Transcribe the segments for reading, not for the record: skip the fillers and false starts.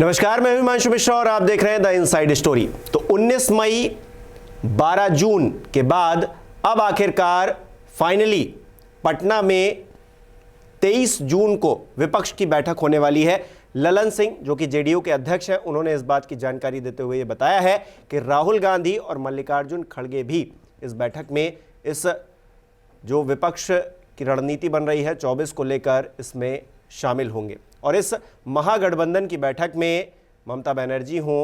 नमस्कार, मैं हिमांशु मिश्रा और आप देख रहे हैं द इनसाइड स्टोरी। तो 19 मई 12 जून के बाद अब आखिरकार फाइनली पटना में 23 जून को विपक्ष की बैठक होने वाली है। ललन सिंह जो कि जेडीयू के अध्यक्ष हैं, उन्होंने इस बात की जानकारी देते हुए ये बताया है कि राहुल गांधी और मल्लिकार्जुन खड़गे भी इस बैठक में इस जो विपक्ष की रणनीति बन रही है 24 को लेकर इसमें शामिल होंगे। और इस महागठबंधन की बैठक में ममता बनर्जी हों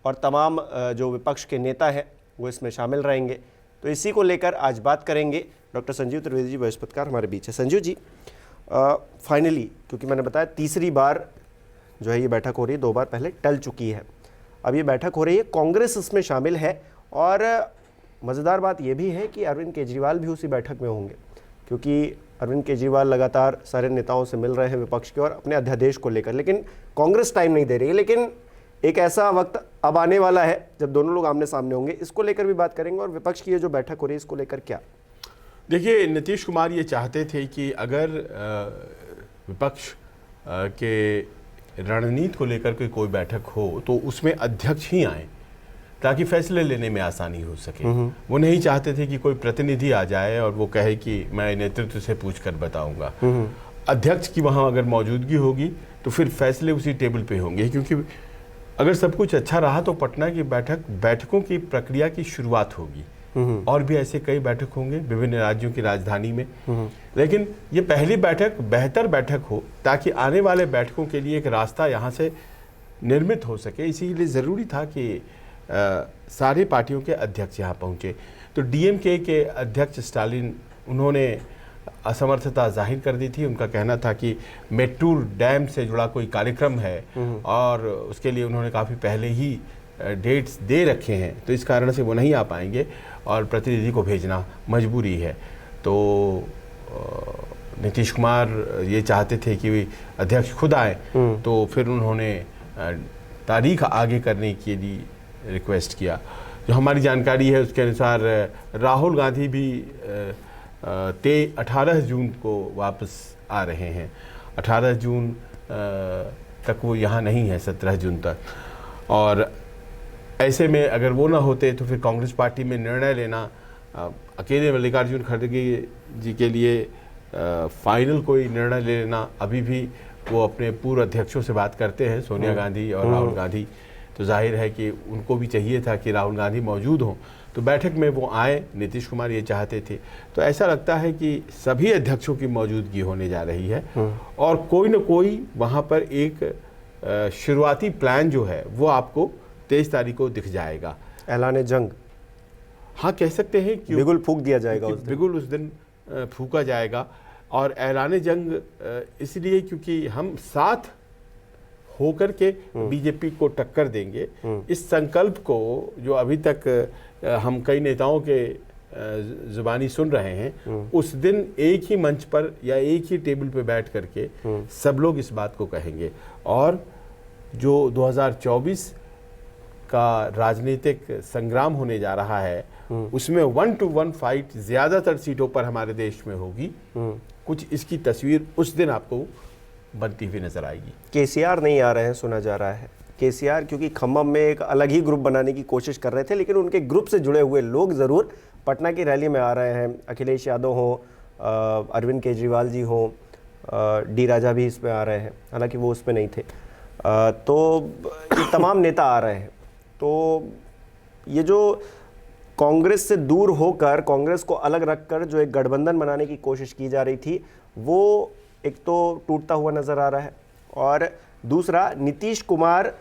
और तमाम जो विपक्ष के नेता हैं वो इसमें शामिल रहेंगे। तो इसी को लेकर आज बात करेंगे। डॉक्टर संजीव त्रिवेदी जी वरिष्ठ पत्रकार हमारे बीच है। संजीव जी, फाइनली क्योंकि मैंने बताया तीसरी बार जो है ये बैठक हो रही है, 2 बार पहले टल चुकी है, अब ये बैठक हो रही है, कांग्रेस इसमें शामिल है। और मज़ेदार बात ये भी है कि अरविंद केजरीवाल भी उसी बैठक में होंगे, क्योंकि अरविंद केजरीवाल लगातार सारे नेताओं से मिल रहे हैं विपक्ष के और अपने अध्यादेश को लेकर, लेकिन कांग्रेस टाइम नहीं दे रही है। लेकिन एक ऐसा वक्त अब आने वाला है जब दोनों लोग आमने सामने होंगे, इसको लेकर भी बात करेंगे। और विपक्ष की ये जो बैठक हो रही है इसको लेकर क्या? देखिए, नीतीश कुमार ये चाहते थे कि अगर विपक्ष के रणनीति को लेकर के कोई बैठक हो तो उसमें अध्यक्ष ही आए ताकि फैसले लेने में आसानी हो सके। वो नहीं चाहते थे कि कोई प्रतिनिधि आ जाए और वो कहे कि मैं नेतृत्व से पूछकर बताऊंगा। अध्यक्ष की वहाँ अगर मौजूदगी होगी तो फिर फैसले उसी टेबल पे होंगे, क्योंकि अगर सब कुछ अच्छा रहा तो पटना की बैठकों की प्रक्रिया की शुरुआत होगी। और भी ऐसे कई बैठक होंगे विभिन्न राज्यों की राजधानी में, लेकिन ये पहली बैठक बेहतर बैठक हो ताकि आने वाले बैठकों के लिए एक रास्ता यहाँ से निर्मित हो सके। इसीलिए ज़रूरी था कि सारी पार्टियों के अध्यक्ष यहाँ पहुँचे। तो डीएमके के अध्यक्ष स्टालिन, उन्होंने असमर्थता जाहिर कर दी थी। उनका कहना था कि मेट्टूर डैम से जुड़ा कोई कार्यक्रम है और उसके लिए उन्होंने काफ़ी पहले ही डेट्स दे रखे हैं, तो इस कारण से वो नहीं आ पाएंगे और प्रतिनिधि को भेजना मजबूरी है। तो नीतीश कुमार ये चाहते थे कि अध्यक्ष खुद आए, तो फिर उन्होंने तारीख आगे करने के लिए रिक्वेस्ट किया। जो हमारी जानकारी है उसके अनुसार राहुल गांधी भी 18 जून को वापस आ रहे हैं। 18 जून तक वो यहाँ नहीं है, 17 जून तक। और ऐसे में अगर वो ना होते तो फिर कांग्रेस पार्टी में निर्णय लेना अकेले मल्लिकार्जुन खड़गे जी के लिए फाइनल कोई निर्णय लेना, अभी भी वो अपने पूर्व अध्यक्षों से बात करते हैं, सोनिया गांधी और राहुल गांधी। तो जाहिर है कि उनको भी चाहिए था कि राहुल गांधी मौजूद हों, तो बैठक में वो आए। नीतीश कुमार ये चाहते थे। तो ऐसा लगता है कि सभी अध्यक्षों की मौजूदगी होने जा रही है और कोई न कोई वहाँ पर एक शुरुआती प्लान जो है वो आपको 23 तारीख को दिख जाएगा। ऐलान जंग, हाँ कह सकते हैं कि बिगुल फूंक दिया जाएगा, बिगुल उस दिन फूका जाएगा। और ऐलान जंग इसलिए क्योंकि हम साथ होकर के बीजेपी को टक्कर देंगे, इस संकल्प को जो अभी तक हम कई नेताओं के जुबानी सुन रहे हैं, उस दिन एक ही मंच पर या एक ही टेबल पे बैठ करके सब लोग इस बात को कहेंगे। और जो 2024 का राजनीतिक संग्राम होने जा रहा है उसमें 1 to 1 फाइट ज़्यादातर सीटों पर हमारे देश में होगी। कुछ इसकी तस्वीर उस दिन आपको बनती हुई नजर आएगी। केसीआर नहीं आ रहे हैं, सुना जा रहा है। केसीआर क्योंकि खम्मम में एक अलग ही ग्रुप बनाने की कोशिश कर रहे थे, लेकिन उनके ग्रुप से जुड़े हुए लोग ज़रूर पटना की रैली में आ रहे हैं। अखिलेश यादव हो, अरविंद केजरीवाल जी हो, डी राजा भी इसमें आ रहे हैं, हालांकि वो उसमें नहीं थे। तो ये तमाम नेता आ रहे हैं। तो ये जो कांग्रेस से दूर होकर, कांग्रेस को अलग रखकर जो एक गठबंधन बनाने की कोशिश की जा रही थी, वो एक तो टूटता हुआ नज़र आ रहा है, और दूसरा नीतीश कुमार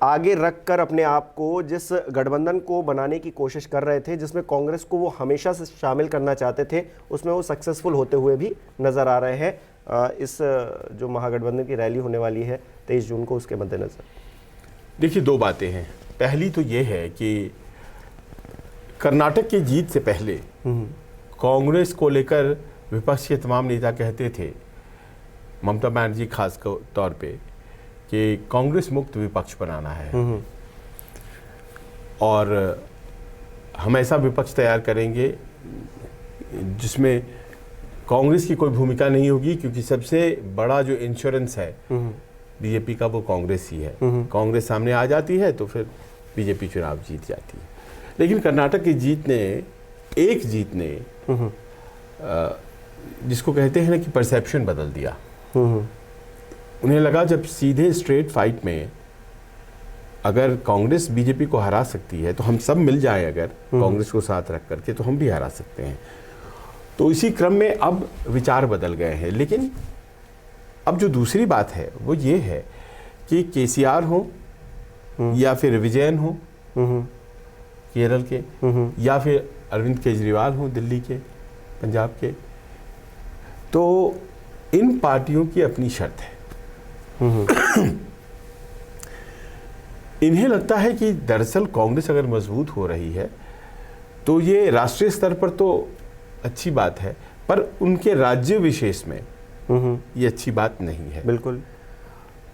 आगे रखकर अपने आप को जिस गठबंधन को बनाने की कोशिश कर रहे थे, जिसमें कांग्रेस को वो हमेशा से शामिल करना चाहते थे, उसमें वो सक्सेसफुल होते हुए भी नज़र आ रहे हैं। इस जो महागठबंधन की रैली होने वाली है 23 जून को, उसके मद्देनज़र देखिए 2 बातें हैं। पहली तो ये है कि कर्नाटक की जीत से पहले कांग्रेस को लेकर विपक्ष के तमाम नेता कहते थे, ममता बनर्जी खास तौर पे, कि कांग्रेस मुक्त विपक्ष बनाना है और हम ऐसा विपक्ष तैयार करेंगे जिसमें कांग्रेस की कोई भूमिका नहीं होगी, क्योंकि सबसे बड़ा जो इंश्योरेंस है बीजेपी का वो कांग्रेस ही है। कांग्रेस सामने आ जाती है तो फिर बीजेपी चुनाव जीत जाती है। लेकिन कर्नाटक की जीत ने जिसको कहते हैं ना कि परसेप्शन बदल दिया। उन्हें लगा जब सीधे स्ट्रेट फाइट में अगर कांग्रेस बीजेपी को हरा सकती है तो हम सब मिल जाएं अगर कांग्रेस को साथ रख करके तो हम भी हरा सकते हैं। तो इसी क्रम में अब विचार बदल गए हैं। लेकिन अब जो दूसरी बात है वो ये है कि केसीआर हो या फिर विजयन हो केरल के, या फिर अरविंद केजरीवाल हो दिल्ली के, पंजाब के, तो इन पार्टियों की अपनी शर्त है। इन्हें लगता है कि दरअसल कांग्रेस अगर मजबूत हो रही है तो ये राष्ट्रीय स्तर पर तो अच्छी बात है, पर उनके राज्य विशेष में ये अच्छी बात नहीं है। बिल्कुल।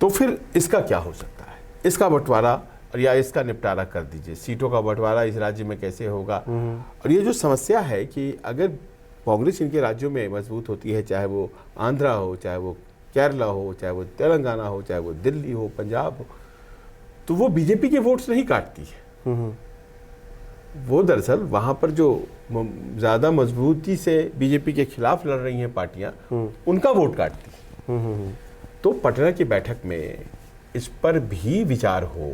तो फिर इसका क्या हो सकता है? इसका बंटवारा या इसका निपटारा कर दीजिए। सीटों का बंटवारा इस राज्य में कैसे होगा? और ये जो समस्या है कि अगर कांग्रेस इनके राज्यों में मजबूत होती है, चाहे वो आंध्रा हो, चाहे वो केरला हो, चाहे वो तेलंगाना हो, चाहे वो दिल्ली हो, पंजाब हो, तो वो बीजेपी के वोट्स नहीं काटती है। वो दरअसल वहां पर जो ज्यादा मजबूती से बीजेपी के खिलाफ लड़ रही हैं पार्टियां, उनका वोट काटती है। तो पटना की बैठक में इस पर भी विचार हो।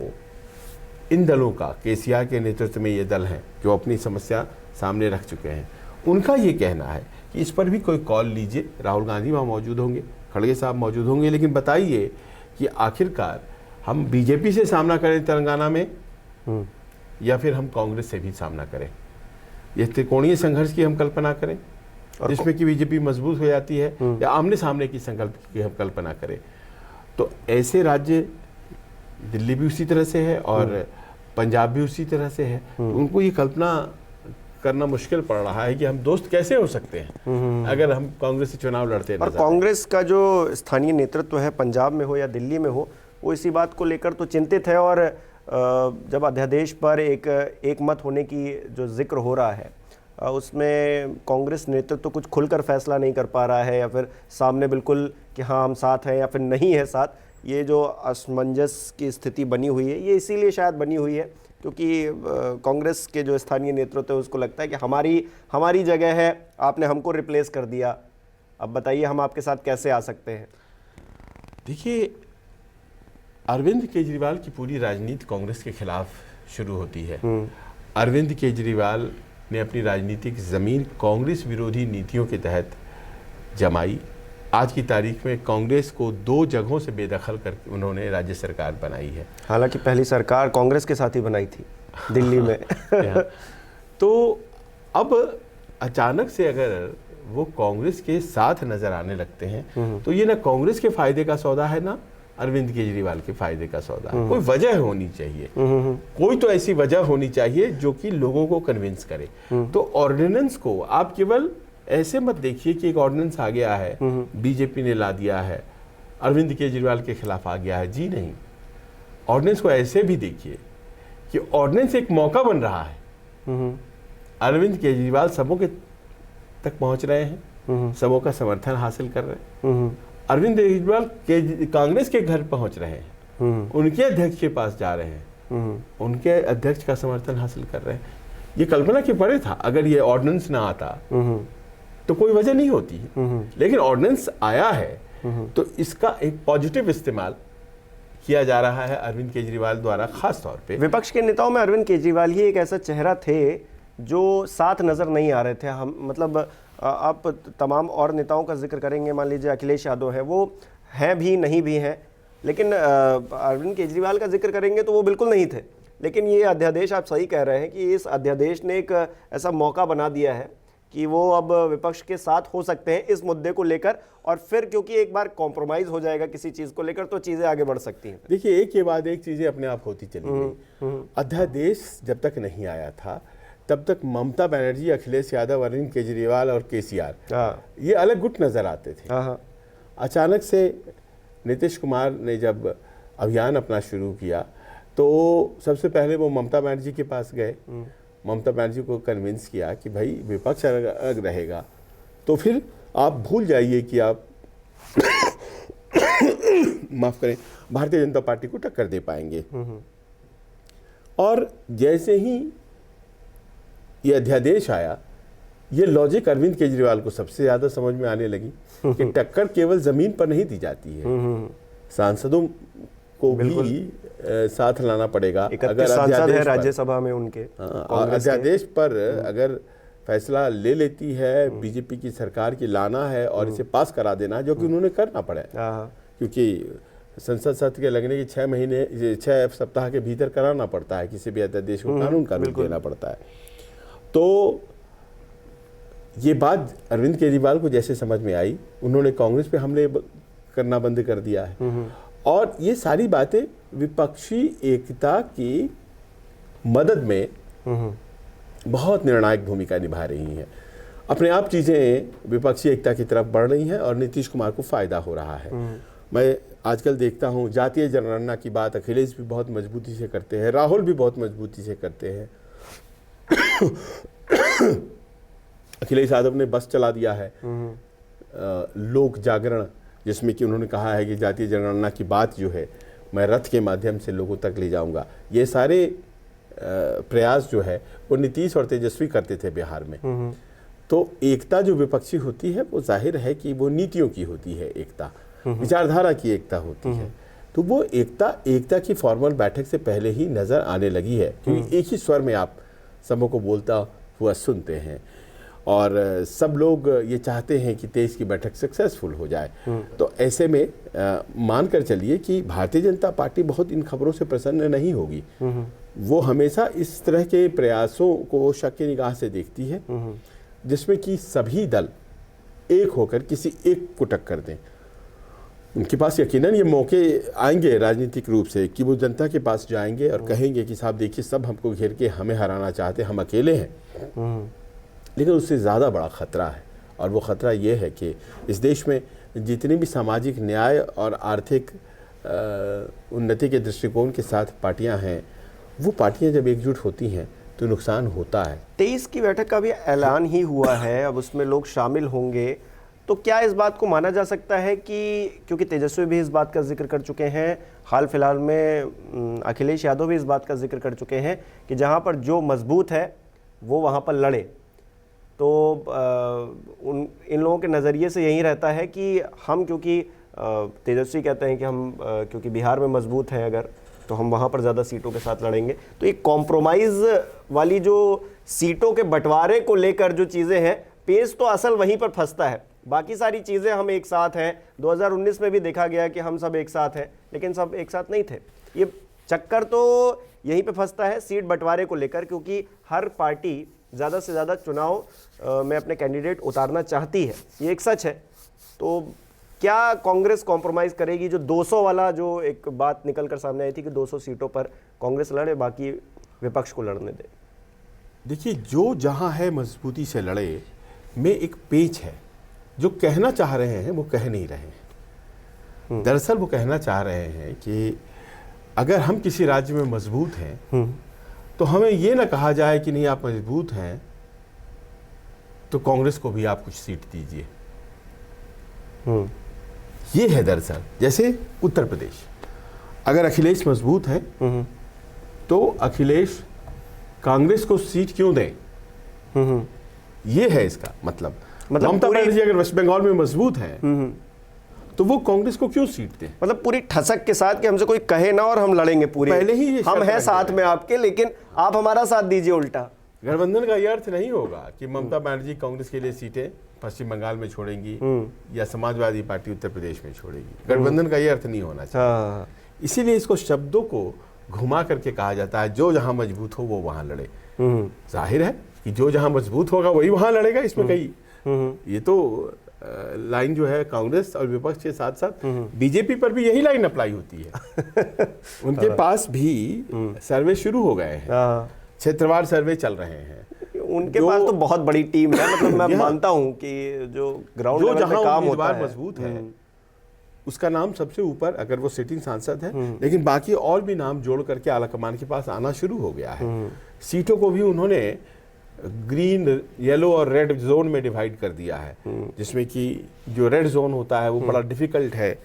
इन दलों का, केसीआर के नेतृत्व में ये दल हैं जो अपनी समस्या सामने रख चुके हैं, उनका ये कहना है कि इस पर भी कोई कॉल लीजिए। राहुल गांधी वहाँ मौजूद होंगे, खड़गे साहब मौजूद होंगे, लेकिन बताइए कि आखिरकार हम बीजेपी से सामना करें तेलंगाना में या फिर हम कांग्रेस से भी सामना करें। ये त्रिकोणीय संघर्ष की हम कल्पना करें जिसमें कि बीजेपी मजबूत हो जाती है, या आमने सामने की संकल्प की हम कल्पना करें। तो ऐसे राज्य दिल्ली भी उसी तरह से है और पंजाब भी उसी तरह से है। तो उनको ये कल्पना करना मुश्किल पड़ रहा है कि हम दोस्त कैसे हो सकते हैं अगर हम कांग्रेस से चुनाव लड़ते हैं। और कांग्रेस का जो स्थानीय नेतृत्व है, पंजाब में हो या दिल्ली में हो, वो इसी बात को लेकर तो चिंतित है। और जब अध्यादेश पर एक मत होने की जो जिक्र हो रहा है, उसमें कांग्रेस नेतृत्व तो कुछ खुलकर फैसला नहीं कर पा रहा है, या फिर सामने बिल्कुल कि हाँ हम साथ हैं या फिर नहीं है साथ। ये जो असमंजस की स्थिति बनी हुई है, ये इसीलिए शायद बनी हुई है क्योंकि कांग्रेस के जो स्थानीय नेतृत्व है उसको लगता है कि हमारी जगह है, आपने हमको रिप्लेस कर दिया, अब बताइए हम आपके साथ कैसे आ सकते हैं। देखिए, अरविंद केजरीवाल की पूरी राजनीति कांग्रेस के खिलाफ शुरू होती है। अरविंद केजरीवाल ने अपनी राजनीतिक जमीन कांग्रेस विरोधी नीतियों के तहत जमाई। आज की तारीख में कांग्रेस को 2 जगहों से बेदखल करके उन्होंने राज्य सरकार बनाई है। हालांकि पहली सरकार कांग्रेस के साथ ही बनाई थी दिल्ली में। तो अब अचानक से अगर वो कांग्रेस के साथ नजर आने लगते हैं तो ये ना कांग्रेस के फायदे का सौदा है ना अरविंद केजरीवाल के फायदे का सौदा है। कोई वजह होनी चाहिए, कोई तो ऐसी वजह होनी चाहिए जो कि लोगों को कन्विंस करे। तो ऑर्डिनेंस को आप केवल ऐसे मत देखिए कि एक ऑर्डिनेंस आ गया है, बीजेपी ने ला दिया है, अरविंद केजरीवाल के खिलाफ आ गया है। जी नहीं, ऑर्डिनेंस को ऐसे भी देखिए कि ऑर्डिनेंस एक मौका बन रहा है। अरविंद केजरीवाल सबों के तक पहुंच रहे हैं, सबों का समर्थन हासिल कर रहे हैं। अरविंद केजरीवाल कांग्रेस के घर पहुंच रहे हैं, उनके अध्यक्ष के पास जा रहे हैं, उनके अध्यक्ष का समर्थन हासिल कर रहे हैं। ये कल्पना के परे था। अगर ये ऑर्डिनेंस ना आता तो कोई वजह नहीं होती, लेकिन ऑर्डिनेंस आया है तो इसका एक पॉजिटिव इस्तेमाल किया जा रहा है अरविंद केजरीवाल द्वारा। खास तौर पे विपक्ष के नेताओं में अरविंद केजरीवाल ही एक ऐसा चेहरा थे जो साथ नजर नहीं आ रहे थे। हम मतलब आप तमाम और नेताओं का जिक्र करेंगे, मान लीजिए अखिलेश यादव है, वो हैं भी नहीं भी हैं, लेकिन अरविंद केजरीवाल का जिक्र करेंगे तो वो बिल्कुल नहीं थे। लेकिन ये अध्यादेश, आप सही कह रहे हैं कि इस अध्यादेश ने एक ऐसा मौका बना दिया है कि वो अब विपक्ष के साथ हो सकते हैं इस मुद्दे को लेकर, और फिर क्योंकि एक बार कॉम्प्रोमाइज हो जाएगा किसी चीज़ को लेकर तो चीज़ें आगे बढ़ सकती हैं। देखिए, एक के बाद एक चीज़ें अपने आप होती चली गई। अध्यादेश जब तक नहीं आया था तब तक ममता बनर्जी, अखिलेश यादव, अरविंद केजरीवाल और केसीआर ये अलग गुट नजर आते थे। अचानक से नीतीश कुमार ने जब अभियान अपना शुरू किया तो सबसे पहले वो ममता बनर्जी के पास गए, ममता बनर्जी को कन्विंस किया कि भाई विपक्ष अलग रहेगा तो फिर आप भूल जाइए कि आप माफ करें, भारतीय जनता पार्टी को टक्कर दे पाएंगे। और जैसे ही ये अध्यादेश आया, ये लॉजिक अरविंद केजरीवाल को सबसे ज्यादा समझ में आने लगी कि टक्कर केवल जमीन पर नहीं दी जाती है, सांसदों को भी साथ लाना पड़ेगा। अगर सांसद है राज्यसभा में उनके, अध्यादेश पर अगर फैसला ले लेती है बीजेपी की सरकार की लाना है और इसे पास करा देना है, जो कि उन्होंने करना पड़ा है, क्योंकि संसद सत्र के लगने की 6 सप्ताह के भीतर कराना पड़ता है, किसी भी अध्यादेश को कानून का रूप देना पड़ता है। तो ये बात अरविंद केजरीवाल को जैसे समझ में आई, उन्होंने कांग्रेस पे हमले करना बंद कर दिया है। और ये सारी बातें विपक्षी एकता की मदद में बहुत निर्णायक भूमिका निभा रही हैं। अपने आप चीज़ें विपक्षी एकता की तरफ बढ़ रही हैं और नीतीश कुमार को फायदा हो रहा है। मैं आजकल देखता हूँ जातीय जनगणना की बात अखिलेश भी बहुत मजबूती से करते हैं, राहुल भी बहुत मजबूती से करते हैं। अखिलेश यादव ने बस चला दिया है लोक जागरण, जिसमें कि उन्होंने कहा है कि जातीय जनगणना की बात जो है मैं रथ के माध्यम से लोगों तक ले जाऊंगा। ये सारे प्रयास जो है वो नीतीश और तेजस्वी करते थे बिहार में। तो एकता जो विपक्षी होती है वो जाहिर है कि वो नीतियों की होती है, एकता विचारधारा की एकता होती है। तो वो एकता की फॉर्मल बैठक से पहले ही नजर आने लगी है, क्योंकि एक ही स्वर में आप सबों को बोलता हुआ सुनते हैं और सब लोग ये चाहते हैं कि 23 की बैठक सक्सेसफुल हो जाए। तो ऐसे में मानकर चलिए कि भारतीय जनता पार्टी बहुत इन खबरों से प्रसन्न नहीं होगी। वो हमेशा इस तरह के प्रयासों को शक की निगाह से देखती है जिसमें कि सभी दल एक होकर किसी एक को टक्कर दें। उनके पास यकीनन ये मौके आएंगे राजनीतिक रूप से कि वो जनता के पास जाएंगे और कहेंगे कि साहब देखिए सब हमको घेर के हमें हराना चाहते, हम अकेले हैं। लेकिन उससे ज़्यादा बड़ा ख़तरा है, और वो ख़तरा ये है कि इस देश में जितनी भी सामाजिक न्याय और आर्थिक उन्नति के दृष्टिकोण के साथ पार्टियां हैं, वो पार्टियां जब एकजुट होती हैं तो नुकसान होता है। 23 की बैठक का भी ऐलान ही हुआ है, अब उसमें लोग शामिल होंगे, तो क्या इस बात को माना जा सकता है कि क्योंकि तेजस्वी भी इस बात का जिक्र कर चुके हैं, हाल फिलहाल में अखिलेश यादव भी इस बात का जिक्र कर चुके हैं कि जहां पर जो मजबूत है वो वहां पर लड़े, तो इन लोगों के नज़रिए से यही रहता है कि हम, क्योंकि तेजस्वी कहते हैं कि हम क्योंकि बिहार में मजबूत हैं अगर, तो हम वहाँ पर ज़्यादा सीटों के साथ लड़ेंगे। तो एक कॉम्प्रोमाइज़ वाली जो सीटों के बंटवारे को लेकर जो चीज़ें हैं, पेज तो असल वहीं पर फंसता है। बाकी सारी चीज़ें हम एक साथ हैं, 2019 में भी देखा गया कि हम सब एक साथ हैं, लेकिन सब एक साथ नहीं थे। ये चक्कर तो यहीं पे फंसता है सीट बंटवारे को लेकर, क्योंकि हर पार्टी ज़्यादा से ज़्यादा चुनाव में अपने कैंडिडेट उतारना चाहती है, ये एक सच है। तो क्या कांग्रेस कॉम्प्रोमाइज़ करेगी? जो 200 वाला जो एक बात निकल कर सामने आई थी कि 200 सीटों पर कांग्रेस लड़े, बाकी विपक्ष को लड़ने दे। देखिए, जो जहां है मजबूती से लड़े में एक पेच है। जो कहना चाह रहे हैं वो कह नहीं रहे हैं। दरअसल वो कहना चाह रहे हैं कि अगर हम किसी राज्य में मजबूत हैं तो हमें ये ना कहा जाए कि नहीं आप मजबूत हैं तो कांग्रेस को भी आप कुछ सीट दीजिए। ये है दरअसल, जैसे उत्तर प्रदेश, अगर अखिलेश मजबूत है तो अखिलेश कांग्रेस को सीट क्यों दें? ये है इसका मतलब ममता बनर्जी अगर वेस्ट बंगाल में मजबूत है तो वो कांग्रेस को क्यों सीट दें? मतलब पूरी ठसक के साथ कि हमसे कोई कहे ना और हम लड़ेंगे पूरी, पहले ही हम हैं साथ में आपके, लेकिन आप हमारा साथ दीजिए। उल्टा गठबंधन का यह अर्थ नहीं होगा कि ममता बनर्जी कांग्रेस के लिए सीटें पश्चिम बंगाल में छोड़ेंगी या समाजवादी पार्टी उत्तर प्रदेश में छोड़ेगी। गठबंधन का यह अर्थ नहीं होना चाहिए। इसीलिए इसको शब्दों को घुमा करके कहा जाता है, जो जहां मजबूत हो वो वहां लड़े। जाहिर है कि जो जहां मजबूत होगा वही वहां लड़ेगा, इसमें कई ये तो लाइन जो है कांग्रेस और विपक्ष के साथ साथ बीजेपी पर भी यही लाइन अप्लाई होती है। उनके पास भी सर्वे शुरू हो गए हैं, क्षेत्रवार सर्वे चल रहे हैं। उनके पास तो बहुत बड़ी टीम है, मतलब मैं मानता हूं कि जो ग्राउंड लेवल पे काम होता है मजबूत है उसका नाम सबसे ऊपर, अगर वो सिटिंग सांसद है, लेकिन बाकी और भी नाम जोड़ करके आला कमान के पास आना शुरू हो गया है। सीटों को भी उन्होंने ग्रीन, येलो और रेड जोन में डिवाइड कर दिया है, जिसमें कि जो रेड जोन होता है वो बड़ा डिफिकल्ट है,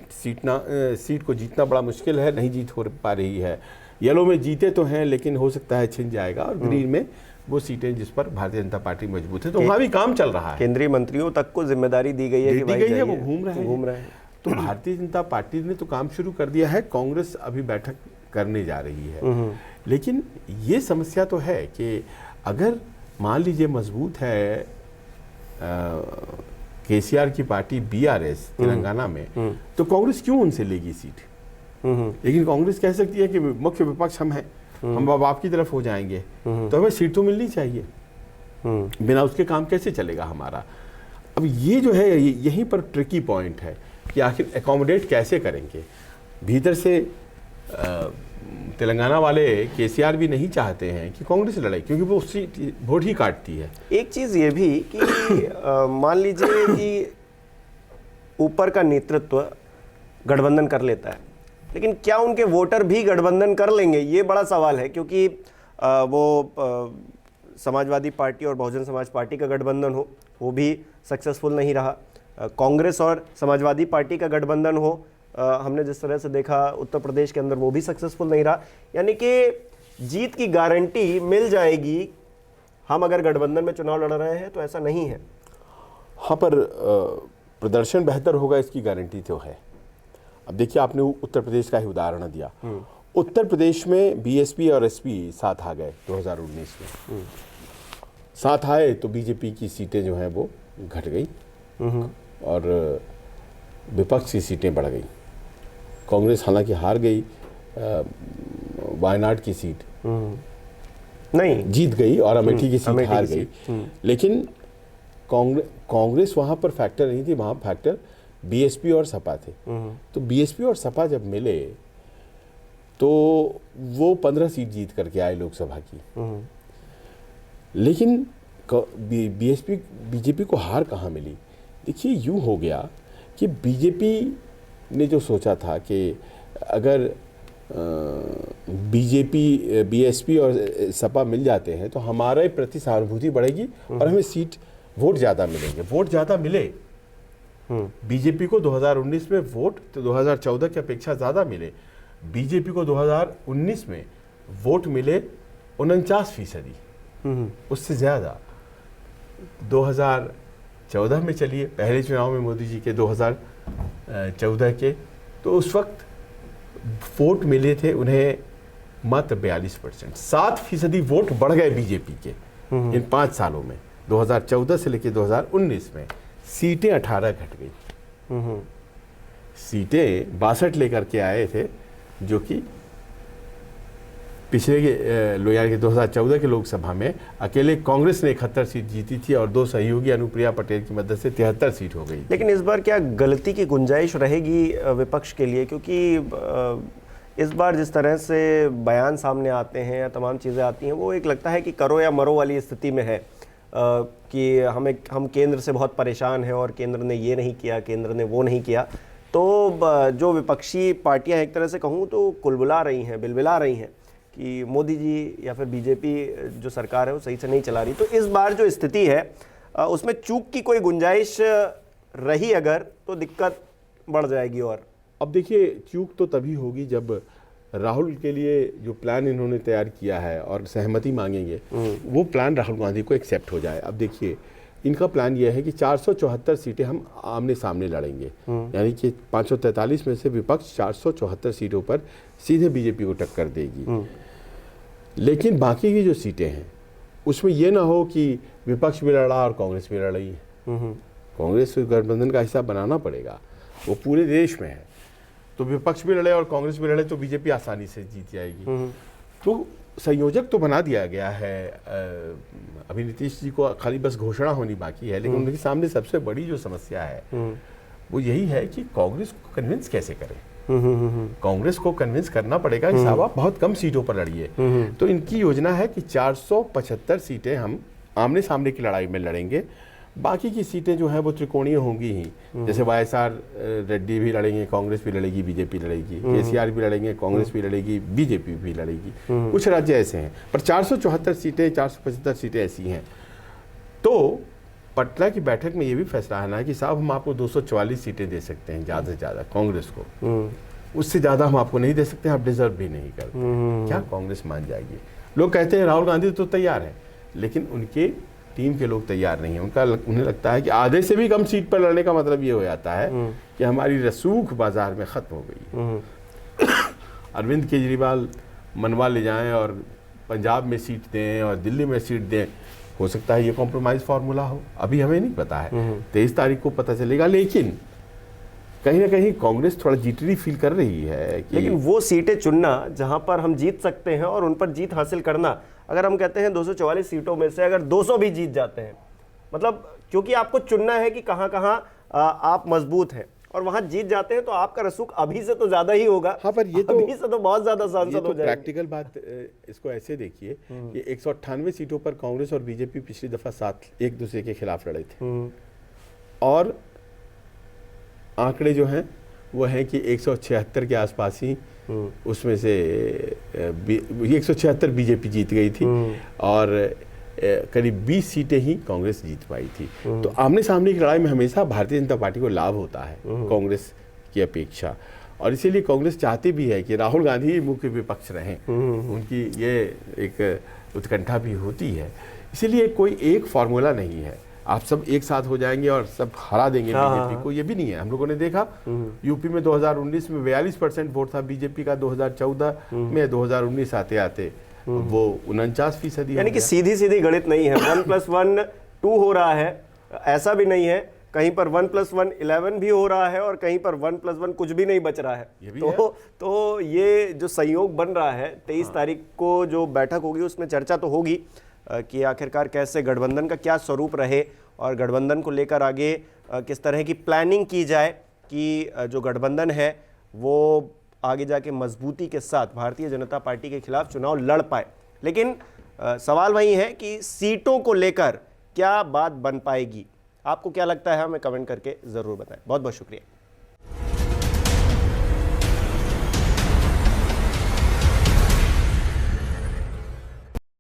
सीट को जीतना बड़ा मुश्किल है, नहीं जीत हो पा रही है। येलो में जीते तो हैं लेकिन हो सकता है छिन जाएगा, और ग्रीन में वो सीटें जिस पर भारतीय जनता पार्टी मजबूत है, तो वहाँ भी काम चल रहा है। केंद्रीय मंत्रियों तक को जिम्मेदारी दी गई है कि भाई है, वो घूम रहे हैं। तो भारतीय जनता पार्टी ने तो काम शुरू कर दिया है, कांग्रेस अभी बैठक करने जा रही है। लेकिन ये समस्या तो है कि अगर मान लीजिए मजबूत है केसीआर की पार्टी बीआरएस तेलंगाना में, तो कांग्रेस क्यों उनसे लेगी सीट? लेकिन कांग्रेस कह सकती है कि मुख्य विपक्ष हम हैं, हम अब आपकी तरफ हो जाएंगे, तो हमें सीट तो मिलनी चाहिए, बिना उसके काम कैसे चलेगा हमारा? अब ये जो है यहीं पर ट्रिकी पॉइंट है कि आखिर एकोमोडेट कैसे करेंगे। भीतर से तेलंगाना वाले केसीआर भी नहीं चाहते हैं कि कांग्रेस लड़े, क्योंकि वो सीट वोट ही काटती है। एक चीज़ ये भी कि मान लीजिए कि ऊपर का नेतृत्व गठबंधन कर लेता है, लेकिन क्या उनके वोटर भी गठबंधन कर लेंगे, ये बड़ा सवाल है। क्योंकि वो समाजवादी पार्टी और बहुजन समाज पार्टी का गठबंधन हो, वो भी सक्सेसफुल नहीं रहा। कांग्रेस और समाजवादी पार्टी का गठबंधन हो, हमने जिस तरह से देखा उत्तर प्रदेश के अंदर, वो भी सक्सेसफुल नहीं रहा। यानी कि जीत की गारंटी मिल जाएगी हम अगर गठबंधन में चुनाव लड़ रहे हैं, तो ऐसा नहीं है। हाँ, पर प्रदर्शन बेहतर होगा इसकी गारंटी तो है। अब देखिए, आपने उत्तर प्रदेश का ही उदाहरण दिया। उत्तर प्रदेश में बीएसपी और एसपी साथ आ गए 2019 में। साथ आए तो बीजेपी की सीटें जो हैं वो घट गई और विपक्ष की सीटें बढ़ गई। कांग्रेस हालांकि हार गई, वायनाड की सीट नहीं जीत गई और अमेठी की सीट हार गई, लेकिन कांग्रेस वहां पर फैक्टर नहीं थी, वहां फैक्टर बीएसपी और सपा थे। तो बीएसपी और सपा जब मिले तो वो 15 सीट जीत करके आए लोकसभा की। लेकिन बीजेपी को हार कहाँ मिली? देखिए, यूं हो गया कि बीजेपी ने जो सोचा था कि अगर बीएसपी और सपा मिल जाते हैं तो हमारे प्रति सहानुभूति बढ़ेगी और हमें सीट वोट ज़्यादा मिलेंगे। वोट ज़्यादा मिले बीजेपी को 2019 में, वोट तो 2014 की अपेक्षा ज़्यादा मिले। बीजेपी को 2019 में वोट मिले 49%, उससे ज़्यादा 2014 में। चलिए, पहले चुनाव में मोदी जी के 2014 के, तो उस वक्त वोट मिले थे उन्हें मात्र 42%। 7% वोट बढ़ गए बीजेपी के इन 5 सालों में। 2014 से लेकर 2019 में सीटें 18 घट गई। सीटें 62 लेकर के आए थे, जो कि पिछले यानी कि 2014 के लोकसभा में अकेले कांग्रेस ने 71 सीट जीती थी और 2 सहयोगी अनुप्रिया पटेल की मदद से 73 सीट हो गई। लेकिन इस बार क्या गलती की गुंजाइश रहेगी विपक्ष के लिए? क्योंकि इस बार जिस तरह से बयान सामने आते हैं या तमाम चीज़ें आती हैं, वो एक लगता है कि करो या मरो वाली स्थिति में है, कि हम केंद्र से बहुत परेशान हैं और केंद्र ने ये नहीं किया, केंद्र ने वो नहीं किया। तो जो विपक्षी पार्टियां एक तरह से कहूँ तो कुलबुला रही हैं, बिलबिला रही हैं कि मोदी जी या फिर बीजेपी जो सरकार है वो सही से नहीं चला रही। तो इस बार जो स्थिति है उसमें चूक की कोई गुंजाइश रही अगर, तो दिक्कत बढ़ जाएगी। और अब देखिए, चूक तो तभी होगी जब राहुल के लिए जो प्लान इन्होंने तैयार किया है और सहमति मांगेंगे, वो प्लान राहुल गांधी को एक्सेप्ट हो जाए। अब देखिए, इनका प्लान यह है कि 474 सीटें हम आमने सामने लड़ेंगे, यानी कि 543 में से विपक्ष 474 सीटों पर सीधे बीजेपी को टक्कर देगी। लेकिन बाकी की जो सीटें हैं उसमें यह ना हो कि विपक्ष भी लड़ा और कांग्रेस भी लड़ रही है। कांग्रेस को गठबंधन का हिस्सा बनाना पड़ेगा, वो पूरे देश में है। तो विपक्ष भी लड़े और कांग्रेस भी लड़े तो बीजेपी आसानी से जीत जाएगी। तो संयोजक तो बना दिया गया है। अभी नीतीश जी को खाली बस घोषणा होनी बाकी है, लेकिन उनके सामने सबसे बड़ी जो समस्या है वो यही है कि कांग्रेस को कन्विंस कैसे करें। कांग्रेस को कन्विंस करना पड़ेगा कि साहब आप बहुत कम सीटों पर लड़िए। तो इनकी योजना है कि 475 सीटें हम आमने सामने की लड़ाई में लड़ेंगे, बाकी की सीटें जो हैं वो त्रिकोणीय होंगी ही। जैसे YSR रेड्डी भी लड़ेंगे, कांग्रेस भी लड़ेगी, बीजेपी लड़ेगी, KCR भी लड़ेंगे, कांग्रेस भी लड़ेगी, बीजेपी भी लड़ेगी। कुछ राज्य ऐसे हैं, पर 474 सीटें, 475 सीटें ऐसी हैं। तो पटना की बैठक में ये भी फैसला आना है कि साहब हम आपको 244 सीटें दे सकते हैं ज़्यादा से ज़्यादा कांग्रेस को, उससे ज़्यादा हम आपको नहीं दे सकते, आप डिजर्व भी नहीं करते। क्या कांग्रेस मान जाएगी? लोग कहते हैं राहुल गांधी तो तैयार है, लेकिन उनके टीम के लोग तैयार नहीं हैं। उन्हें लगता है कि आधे से भी कम सीट पर लड़ने का मतलब ये हो जाता है कि हमारी रसूख बाजार में ख़त्म हो गई। अरविंद केजरीवाल मनवा ले जाएं और पंजाब में सीट दें और दिल्ली में सीट दें, हो सकता है ये कॉम्प्रोमाइज़ फार्मूला हो, अभी हमें नहीं पता है। 23 तारीख को पता चलेगा। लेकिन कहीं ना कहीं कांग्रेस थोड़ा जीटरी फील कर रही है कि लेकिन वो सीटें चुनना जहां पर हम जीत सकते हैं और उन पर जीत हासिल करना, अगर हम कहते हैं 244 सीटों में से अगर 200 भी जीत जाते हैं, मतलब क्योंकि आपको चुनना है कि कहां कहां आप मजबूत हैं, और वहां जीत जाते हैं तो आपका रसूख अभी से तो ज्यादा ही होगा। हाँ, पर ये तो अभी से तो बहुत ज्यादा सांसद हो जाएंगे। प्रैक्टिकल बात, इसको ऐसे देखिए कि 198 सीटों पर कांग्रेस और बीजेपी पिछली दफा साथ एक दूसरे के खिलाफ लड़े थे, और आंकड़े जो हैं वो हैं कि 176 के आसपास ही, उसमें से 176 बीजेपी जीत गई थी और करीब 20 सीटें ही कांग्रेस जीत पाई थी। तो आमने सामने की लड़ाई में हमेशा भारतीय जनता पार्टी को लाभ होता है कांग्रेस की अपेक्षा, और इसीलिए कांग्रेस चाहती भी है कि राहुल गांधी मुख्य विपक्ष रहें। उनकी ये एक उत्कंठा भी होती है। इसीलिए कोई एक फार्मूला नहीं है, आप सब एक साथ हो जाएंगे और सब हरा देंगे बीजेपी को, ये भी नहीं है। हम लोगों ने देखा यूपी में 2019 में 42% वोट था बीजेपी का, 2014 में 2019 आते आते वो 49%। यानी कि सीधी सीधी गणित नहीं है, 1+1 2 हो रहा है, ऐसा भी नहीं है। कहीं पर 1+1 11 भी हो रहा है और कहीं पर 1+1 कुछ भी नहीं बच रहा है। तो ये जो संयोग बन रहा है, 23 तारीख को जो बैठक होगी उसमें चर्चा तो होगी कि आखिरकार कैसे गठबंधन का क्या स्वरूप रहे और गठबंधन को लेकर आगे किस तरह की प्लानिंग की जाए कि जो गठबंधन है वो आगे जाके मजबूती के साथ भारतीय जनता पार्टी के खिलाफ चुनाव लड़ पाए। लेकिन सवाल वही है कि सीटों को लेकर क्या बात बन पाएगी। आपको क्या लगता है हमें कमेंट करके ज़रूर बताएं। बहुत बहुत शुक्रिया।